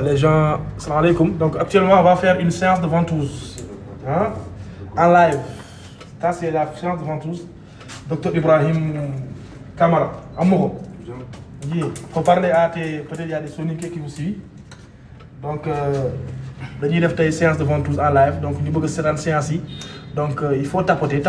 Les gens, salam alaikum. Donc actuellement, on va faire une séance de ventouse. Hein? En live. Ça, c'est la séance de ventouse. Docteur Ibrahim Kamara, Amouro. Il faut parler à tes... Peut-être il y a des soniques qui vous suivent. Donc, dañuy def tey séance de ventouse en live. Donc, ñu bëgg seetaan séance yi. Donc, il faut tapoter.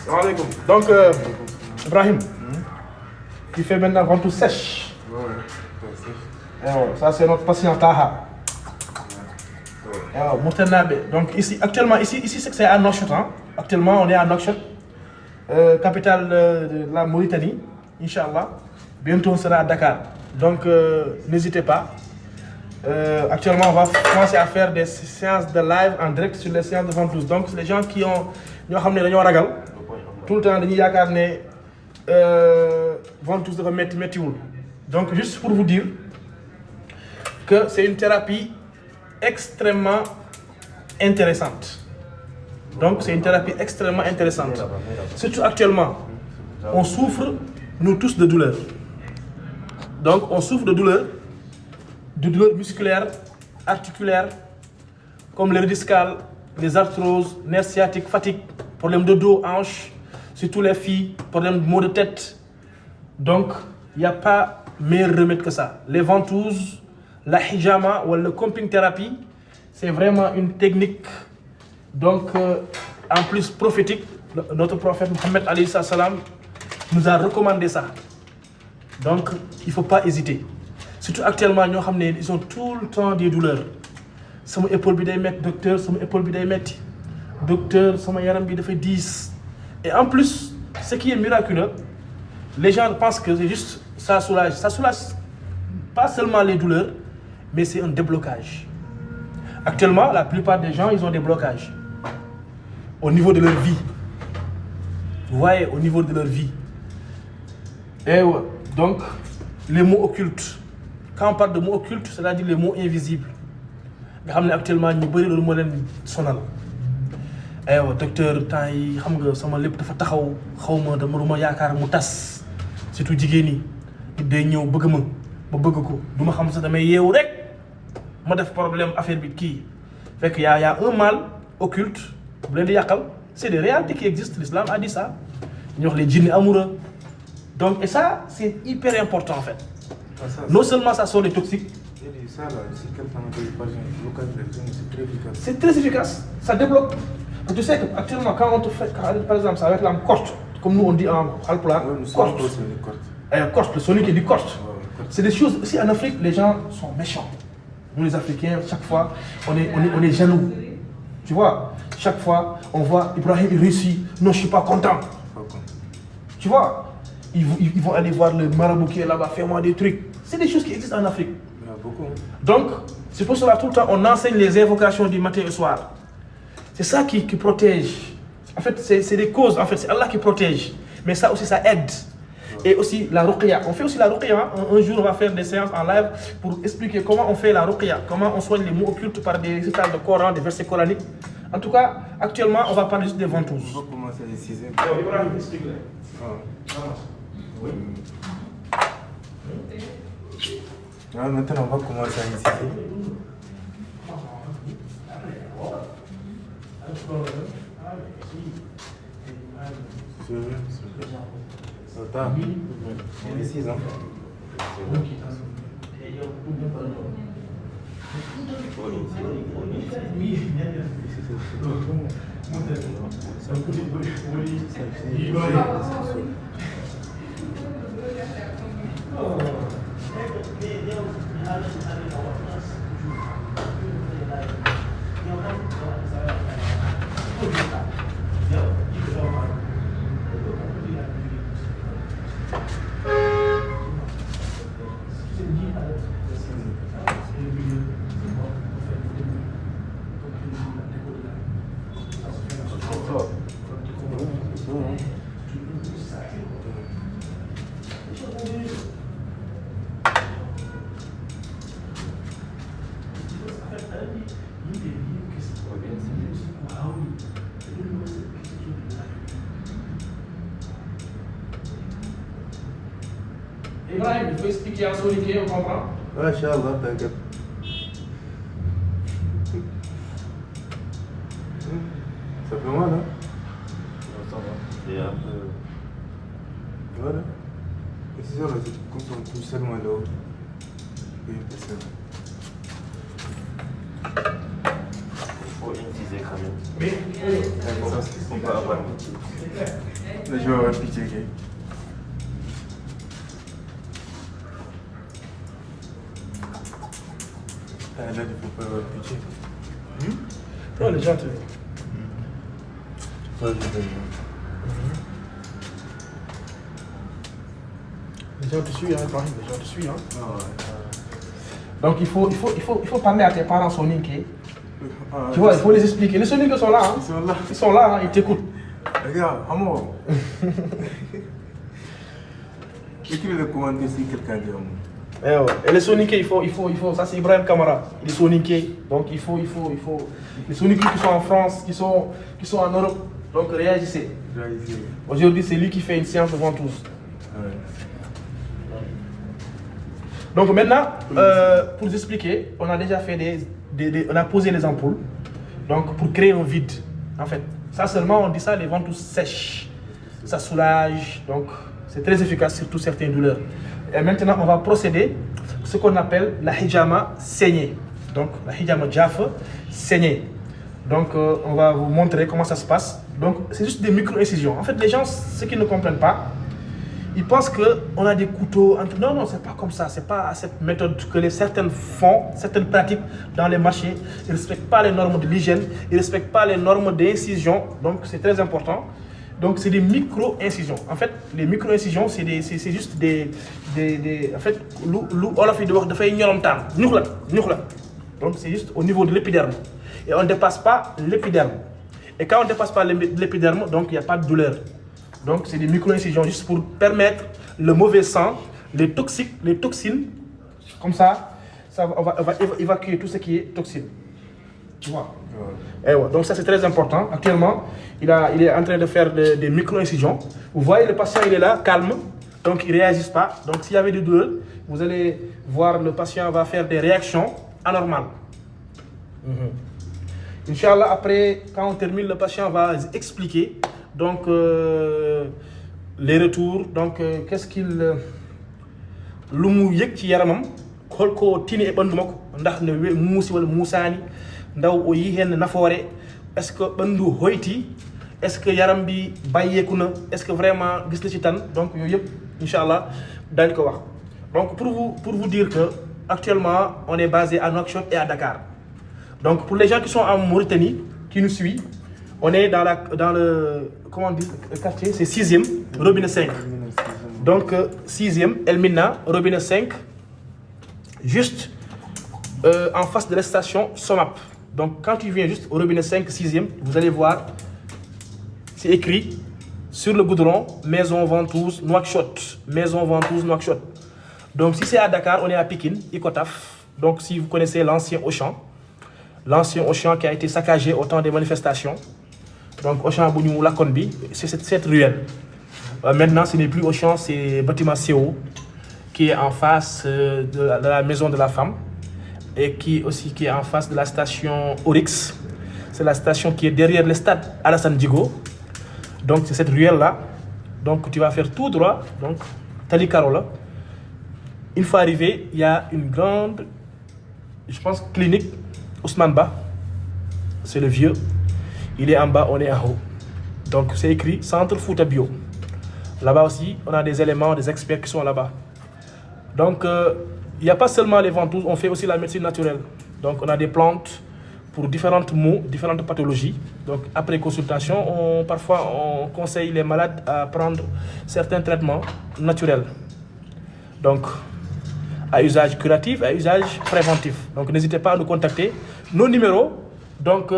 Allez. Donc, Ibrahim, tu fais maintenant ventouse sèche. Ça, c'est notre patient Taha. Donc, ici, actuellement, c'est à Nouakchott. Hein? Actuellement, on est à Nouakchott, capitale de la Mauritanie, Inch'Allah. Bientôt, on sera à Dakar. Donc, n'hésitez pas. Actuellement, on va commencer à faire des séances de live en direct sur les séances de ventouse. Donc, les gens qui ont ragal, tout le temps, ils ont ventouse de métiwoul. Donc, juste pour vous dire que c'est une thérapie extrêmement intéressante. Donc, c'est une thérapie extrêmement intéressante. Surtout actuellement, on souffre, nous tous, de douleurs. Donc, on souffre de douleurs musculaires, articulaires, comme les discales, les arthroses, nerfs sciatiques, fatigue, problèmes de dos, hanches, surtout les filles, problèmes de maux de tête. Donc, il n'y a pas meilleur remède que ça. Les ventouses, la hijama ou le comping thérapie, c'est vraiment une technique, donc en plus prophétique. Notre prophète Mohammed alayhi salam nous a recommandé ça. Donc, il ne faut pas hésiter. Surtout actuellement, ils ont tout le temps des douleurs. Sama épaule bi day metti, docteur, sama épaule bi day metti. Docteur, sama yaram bi dafay 10. Et en plus, ce qui est miraculeux, les gens pensent que c'est juste ça soulage. Ça soulage pas seulement les douleurs, mais c'est un déblocage. Actuellement, la plupart des gens, ils ont des blocages au niveau de leur vie. Vous voyez, au niveau de leur vie. Et ouais, donc, les mots occultes. Quand on parle de mots occultes, c'est-à-dire les mots invisibles. Actuellement, nous avons beaucoup de sonal. Eh ouais, docteur, temps yi xam nga sama lépp dafa taxaw xawma dama yaakaar mu tas surtout jigéen ñi day ñëw bëgg ma bëgg ko duma xam sax damay yeewu rek ma def problème affaire bi kii fekk y a un mal occulte bu leen di yàqal. C'est des réalités qui existent, l'islam a dit ça. Ñu wax les djinns amoureux. Donc et ça c'est hyper important en fait. Non seulement ça sort les toxiques. Ça là, si quelqu'un a des blocages de djinns, c'est très efficace. C'est très efficace, ça débloque. Tu sais qu'actuellement, quand on te fait, par exemple, ça avec la corte, comme nous on dit en halpula, corte, le sonique dit corte. C'est des choses, ici en Afrique, les gens sont méchants. Nous les Africains, chaque fois, on est jaloux. Tu vois, chaque fois, on voit Ibrahim il réussit, non je suis pas content. Tu vois, ils vont aller voir le marabout qui est là-bas, fais-moi des trucs. C'est des choses qui existent en Afrique. Il y en a beaucoup. Donc, c'est pour cela tout le temps, on enseigne les invocations du matin et du soir. C'est ça qui protège. En fait, c'est des causes. En fait, c'est Allah qui protège. Mais ça aussi, ça aide. Et aussi la ruqya. On fait aussi la ruqya. Un jour, on va faire des séances en live pour expliquer comment on fait la ruqya. Comment on soigne les mots occultes par des récitations de Coran, des versets coraniques. En tout cas, actuellement, on va parler juste des ventouses. On va commencer à inciser. Ibrahim, explique-le. Oui. Maintenant, on va commencer à inciser. Ça il est 6 ans. Ibrahim, il faut expliquer en soniqué, on comprend? Ouais, Inch'Allah, t'inquiète. Ça fait mal, hein? Ça va. C'est un peu. Voilà. Et c'est ça, là, c'est quand on touche seulement là-haut. Et c'est ça. Il faut incisé quand même. Mais, On peut avoir pitié. Là, je vais avoir pitié, ok? Là, il faut pas avoir pitié. non, les gens te. Ouais, je vais. Les gens te suivent, hein, Ibrahim, les gens te suivent. Hein. Ah ouais. Donc il faut parler à tes parents soniqué. Ah, Tu vois, il faut les expliquer. Les soniqués sont là. Hein. Ils sont là. Ils sont là, hein, ils t'écoutent. Regarde, amour. Écris le commentaire si quelqu'un dit amour. Et les soniqués, il faut, ça c'est Ibrahim Kamara, les soniqués. Donc il faut, les soniqués qui sont en France, qui sont en Europe, donc réagissez. Aujourd'hui, c'est lui qui fait une séance devant tous. Ouais. Donc maintenant, pour vous expliquer, on a déjà fait on a posé les ampoules, donc pour créer un vide. En fait, ça seulement, on dit ça, les ventouses sèches. Ça soulage, donc c'est très efficace sur toutes certaines douleurs. Et maintenant, on va procéder à ce qu'on appelle la hijama saignée. Donc la hijama jaf saignée. Donc on va vous montrer comment ça se passe. Donc c'est juste des micro-incisions. En fait, les gens, ceux qui ne comprennent pas, ils pensent qu'on a des couteaux. Non, non, c'est pas comme ça. C'est pas cette méthode que certaines font, certaines pratiquent dans les marchés. Ils ne respectent pas les normes de l'hygiène, ils ne respectent pas les normes d'incision. Donc c'est très important. Donc c'est des micro-incisions. En fait, les micro-incisions, c'est juste des. En fait, donc c'est juste au niveau de l'épiderme. Et on ne dépasse pas l'épiderme. Et quand on ne dépasse pas l'épiderme, donc il n'y a pas de douleur. Donc c'est des micro-incisions juste pour permettre le mauvais sang, les toxines, comme ça on va évacuer tout ce qui est toxine. Tu vois? Ouais. Et ouais, donc ça c'est très important. Actuellement, il est en train de faire des micro-incisions. Vous voyez, le patient il est là, calme, donc il ne réagit pas. Donc s'il y avait des douleurs, vous allez voir le patient va faire des réactions anormales. Inch'Allah, après, quand on termine, le patient va expliquer donc les retours. Donc qu'est-ce qu'il lu mu yëg ci yaramam xool ko tini e ɓandu makko ndax ne muusi walla muusaani ndaw o yi hen nafoore est-ce que ɓandu hoyti est-ce que yaram bi bàyyeeku na est-ce que vraiment gis na ci tan donc yooyu yëpp inchallah dañ ko wax. Donc pour vous dire que actuellement on est basé à Nouakchott et à Dakar. Donc pour les gens qui sont en Mauritanie qui nous suivent, on est dans le comment on dit, le quartier, c'est 6e, robinet 5. Donc 6e, El Minna, robinet 5, juste en face de la station Somap. Donc quand tu viens juste au robinet 5, 6e, vous allez voir, c'est écrit sur le goudron, Maison Ventouse Nouakchott. Maison Ventouse Nouakchott. Donc si c'est à Dakar, on est à Pikine, Icotaf. Donc si vous connaissez l'ancien Auchan qui a été saccagé au temps des manifestations. Donc Auchan Bougnou Lakonbi, c'est cette ruelle. Maintenant, ce n'est plus Auchan, c'est bâtiment CO qui est en face de la maison de la femme et qui est en face de la station Oryx. C'est la station qui est derrière le stade Alassane Djigo. Donc c'est cette ruelle-là. Donc tu vas faire tout droit, donc Tali Carola. Une fois arrivé, il y a une grande, je pense, clinique Ousmane Ba. C'est le vieux. Il est en bas, on est en haut. Donc c'est écrit Centre Fouta Bio. Là-bas aussi, on a des éléments, des experts qui sont là-bas. Donc il n'y a pas seulement les ventouses, on fait aussi la médecine naturelle. Donc on a des plantes pour différentes maux, différentes pathologies. Donc après consultation, parfois on conseille les malades à prendre certains traitements naturels. Donc à usage curatif, à usage préventif. Donc n'hésitez pas à nous contacter. Nos numéros, donc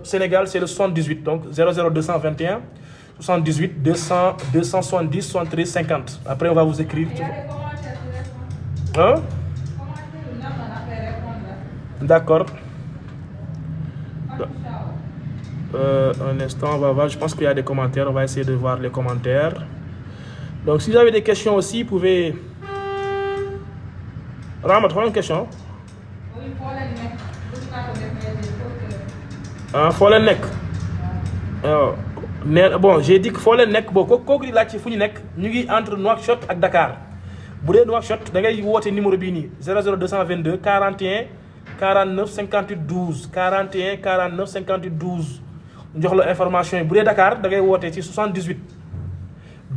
Sénégal c'est le 78, donc 00221 78 270 73 50. Après on va vous écrire. Hein? D'accord. Un instant, on va voir. Je pense qu'il y a des commentaires. On va essayer de voir les commentaires. Donc si vous avez des questions aussi, vous pouvez Ramad xoolal question. ah foo leen nekk. waaw nee bon j'ai dit que foo leen nekk boobu kooku di laaj ci fu ñu nekk ñu ngi entre Nouakchott ak Dakar bu dee Nouakchott da ngay woote numéro bii nii 00222 41 49 58 12 41 49 58 12 jox la information yi bu dee Dakar da ngay woote ci 78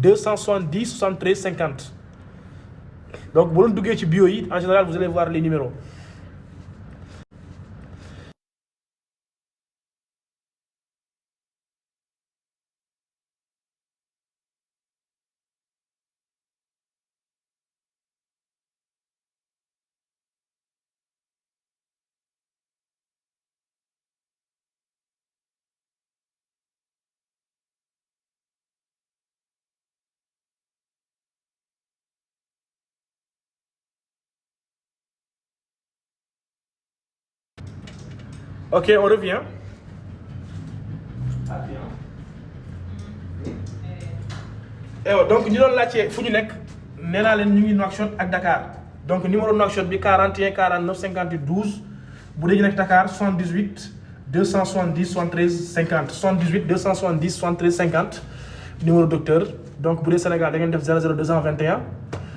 270 73 50 donc bu leen duggee ci bio yi en général vous allez voir les numéros. Ok, on revient. Donc ñu doon laajte fu ñu nekk nee naa leen ñu ngi Nouakchott ak Dakar donc numéro Nouakchott bi 41 49 58 12 bu dee ñu nekk Dakar 78 270 73 50 78 270 73 50 numéro docteur donc bu dee Sénégal da ngeen def 00221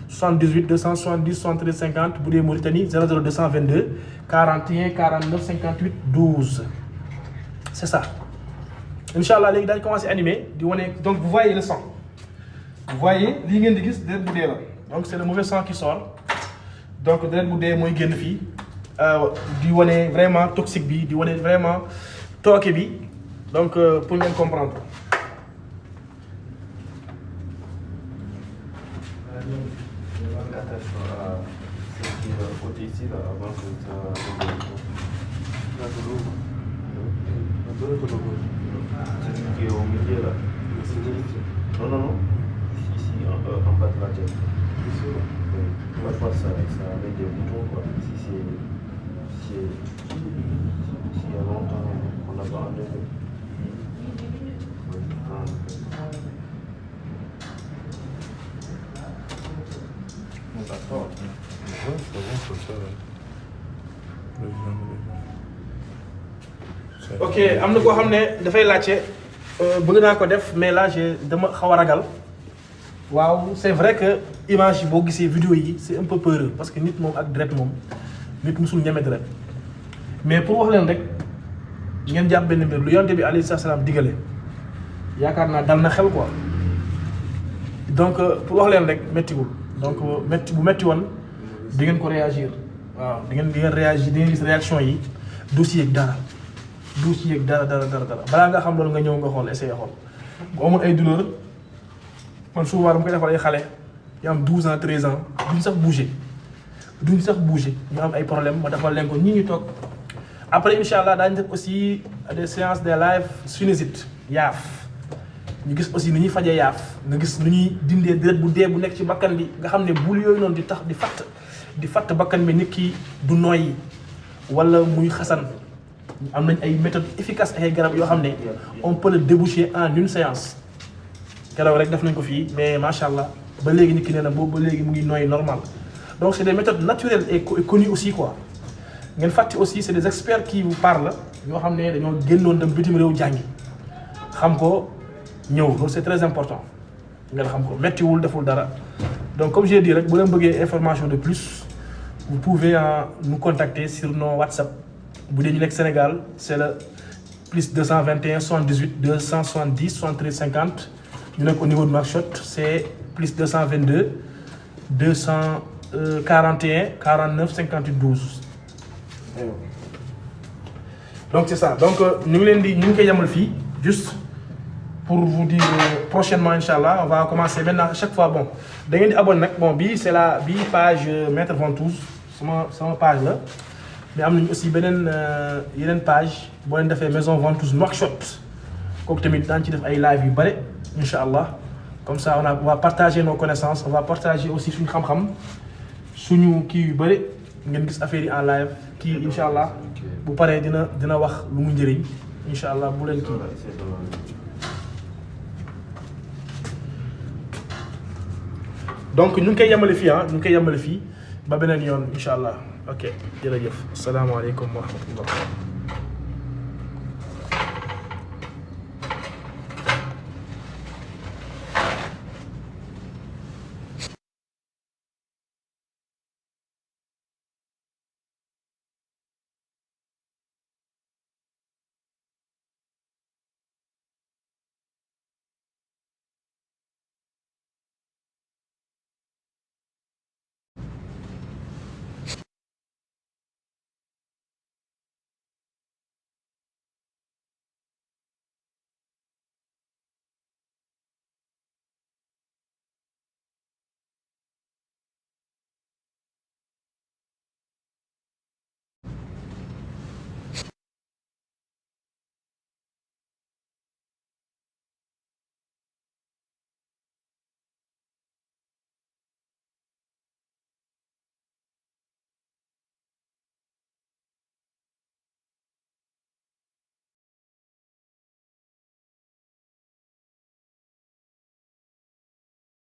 78 270 73 50 bu dee Mauritanie 00222 41 49 58 12 c'est ça. Inch'Allah léegi dañ commencé animer di wane donc vous voyez le sang vous voyez lii ngeen di gis deret bu dee la donc c'est le mauvais sang qui sort donc deret bu dee mooy génn fii di wane vraiment toxique bi di wane vraiment tooke bi donc pour ngeen comprendre. Côté ici là avant que ça qui est au milieu là. Non. Ici en bas de la tête. Ici là. Parfois ça avec des boutons quoi. Si il y a longtemps on n'a pas enlevé. D'accord. Ok am na koo xam ne dafay laajte bëgg naa ko def mais là dama xaw a ragal waaw c'est vrai que image yi boo gisee vidéo yi c'est un peu peureux parce que nit moom ak deret moom nit musul ñeme deret mais pour wax leen rek ngeen jàpp benn mbir lu yonte bi alayhi salaam digale yaakaar naa dal na xel quoi donc pour wax leen rek méttiwul donc bu métti woon di ngeen ko réagir waaw di ngeen réagir di ngeen gis réaction yi dossier ak dara dossier ak dara balaa nga xam loolu nga ñëw nga xool essayer xool bu amul ay douleur man souvent dama koy defal ay xale yu am 12 ans 13 ans duñ sax bouger ñu am ay problème ma defal leen ko ñi ñu toog après incha allah daañu def aussi des séances de live sinusite yaaf ñu gis aussi ni ñuy fajee yaaf nga gis nu ñuy dindee deret bu dee bu nekk ci bakkan bi nga xam ne bul yooyu noonu di tax di fatt bakkan bi nit ki du noyyi wala muy xasan am nañ ay méthodes efficaces ay garab yoo xam ne on peut le déboucher en une séance garab rek def nañ ko fii mais macha allah ba léegi nit ki nee na boobu ba léegi mu ngi noyyi normal donc c'est des méthodes naturelles et connues aussi quoi ngeen fàtte aussi c'est des experts qui vous parlent yoo xam ne dañoo génnoon dem bitim réew jàngi xam ko ñëw loolu c'est très important ngeen xam ko méttiwul deful dara donc comme j'ai dit rek bu leen bëggee information de plus vous pouvez nous contacter sur nos WhatsApp bu dee ñu nekk Sénégal c'est le plus 221 78 270 73 50 ñu nekk au niveau de Nouakchott c'est plus 222 241 49 58 12 donc c'est ça donc ñu ngi koy yamal fii juste pour vous dire prochainement inchallah on va commencer maintenant chaque fois bon da ngeen di abonné nag bon bii c'est la bii page Maître Ventouse sama page la mais am nañu aussi yeneen page boo leen defee Maison Ventouse Nouakchott kooku tamit daañu ci def ay live yu bëri inchallah comme ça on va partager nos connaissances on va partager aussi suñu xam-xam suñu kii yu bëri ngeen gis affaire yi en live kii inchallah bu paree dina wax lu mu njëriñ inchallah bu leen kii. donc ñu ngi koy yemale fii ba beneen yoon incha allah ok jërëjëf asalaamaaleykum wa rahmatullah